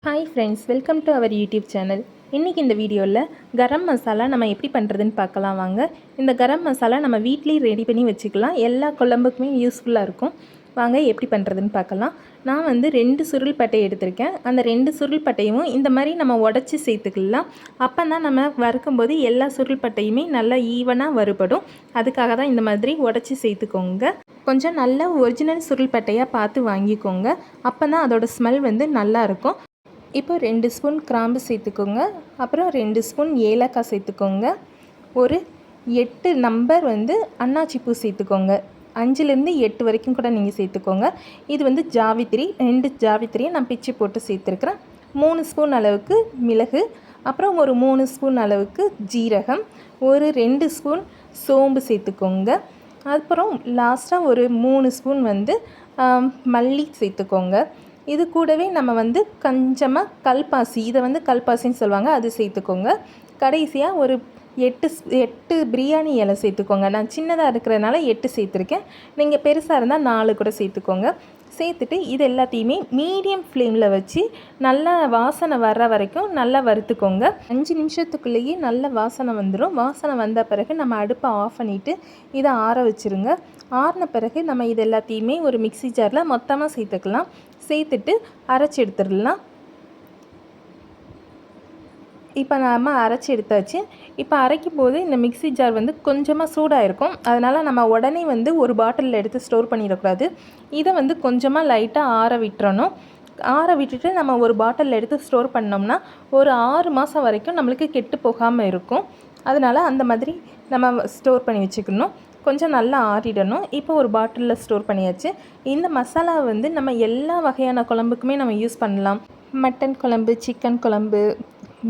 Hi friends, welcome to our YouTube channel. இன்றைக்கி இந்த வீடியோவில் கரம் மசாலா நம்ம எப்படி பண்ணுறதுன்னு பார்க்கலாம் வாங்க. இந்த கரம் மசாலா நம்ம வீட்லேயே ரெடி பண்ணி வச்சுக்கலாம். எல்லா குழம்புக்குமே யூஸ்ஃபுல்லாக இருக்கும். வாங்க எப்படி பண்ணுறதுன்னு பார்க்கலாம். நான் 2 சுருள் பட்டை எடுத்திருக்கேன். அந்த 2 சுருள் பட்டையும் இந்த மாதிரி நம்ம உடச்சி சேர்த்துக்கலாம். அப்போ தான் நம்ம வறுக்கும்போது எல்லா சுருள் பட்டையுமே நல்லா ஈவனாக வறுபடும். அதுக்காக தான் இந்த மாதிரி உடச்சி சேர்த்துக்கோங்க. கொஞ்சம் நல்ல ஒரிஜினல் சுருள் பட்டையாக பார்த்து வாங்கிக்கோங்க. அப்போ தான் அதோட ஸ்மெல் நல்லாயிருக்கும். இப்போ 2 ஸ்பூன் கிராம்பு சேர்த்துக்கோங்க. அப்புறம் 2 ஸ்பூன் ஏலக்காய் சேர்த்துக்கோங்க. ஒரு 8 நம்பர் அன்னாச்சி பூ சேர்த்துக்கோங்க. 5லேருந்து 8 வரைக்கும் கூட நீங்கள் சேர்த்துக்கோங்க. இது ஜாவித்திரி, 2 ஜாவித்திரியை நான் பிச்சு போட்டு சேர்த்துருக்குறேன். 3 ஸ்பூன் அளவுக்கு மிளகு, அப்புறம் ஒரு 3 ஸ்பூன் அளவுக்கு ஜீரகம், ஒரு 2 ஸ்பூன் சோம்பு சேர்த்துக்கோங்க. அப்புறம் லாஸ்ட்டாக ஒரு 3 ஸ்பூன் மல்லி சேர்த்துக்கோங்க. இது கூடவே நம்ம கொஞ்சமாக கல்பாசி, இதை கல்பாசின்னு சொல்லுவாங்க, அது சேர்த்துக்கோங்க. கடைசியாக ஒரு 8 பிரியாணி இலை சேர்த்துக்கோங்க. நான் சின்னதாக இருக்கிறதுனால 8 சேர்த்துருக்கேன். நீங்கள் பெருசாக இருந்தால் 4 கூட சேர்த்துக்கோங்க. சேர்த்துட்டு இது எல்லாத்தையுமே மீடியம் ஃப்ளேமில் வச்சு நல்லா வாசனை வர்ற வரைக்கும் நல்லா வறுத்துக்கோங்க. 5 நிமிஷத்துக்குள்ளேயே நல்ல வாசனை வந்துடும். வாசனை வந்த பிறகு நம்ம அடுப்பை ஆஃப் பண்ணிவிட்டு இதை ஆற வச்சுருங்க. ஆறின பிறகு நம்ம இது எல்லாத்தையுமே ஒரு மிக்ஸி ஜாரில் மொத்தமாக சேர்த்துக்கலாம். சேர்த்துட்டு அரைச்சி எடுத்துடலாம். இப்போ நாம் அரைச்சி எடுத்தாச்சு. இப்போ அரைக்கும் போது இந்த மிக்ஸி ஜார் கொஞ்சமாக சூடாக இருக்கும். அதனால் நம்ம உடனே ஒரு பாட்டிலில் எடுத்து ஸ்டோர் பண்ணிடக்கூடாது. இதை கொஞ்சமாக லைட்டாக ஆற விட்டுறணும். ஆற விட்டுட்டு நம்ம ஒரு பாட்டிலில் எடுத்து ஸ்டோர் பண்ணோம்னா ஒரு 6 மாதம் வரைக்கும் நம்மளுக்கு கெட்டு போகாமல் இருக்கும். அதனால் அந்த மாதிரி நம்ம ஸ்டோர் பண்ணி வச்சுக்கணும். கொஞ்சம் நல்லா ஆறிடணும். இப்போ ஒரு பாட்டிலில் ஸ்டோர் பண்ணியாச்சு. இந்த மசாலா நம்ம எல்லா வகையான குழம்புக்குமே நம்ம யூஸ் பண்ணலாம். மட்டன் குழம்பு, சிக்கன் குழம்பு,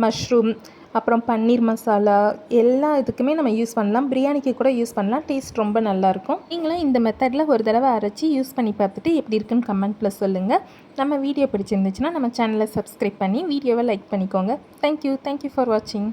மஷ்ரூம், அப்புறம் பன்னீர் மசாலா, எல்லா இதுக்குமே நம்ம யூஸ் பண்ணலாம். பிரியாணிக்கு கூட யூஸ் பண்ணலாம். டேஸ்ட் ரொம்ப நல்லாயிருக்கும். நீங்களும் இந்த மெத்தடில் ஒரு தடவை அரைச்சி யூஸ் பண்ணி பார்த்துட்டு எப்படி இருக்குன்னு கமெண்ட்டில் சொல்லுங்கள். நம்ம வீடியோ பிடிச்சிருந்துச்சுன்னா நம்ம சேனலை சப்ஸ்கிரைப் பண்ணி வீடியோவை லைக் பண்ணிக்கோங்க. தேங்க்யூ ஃபார் வாட்சிங்.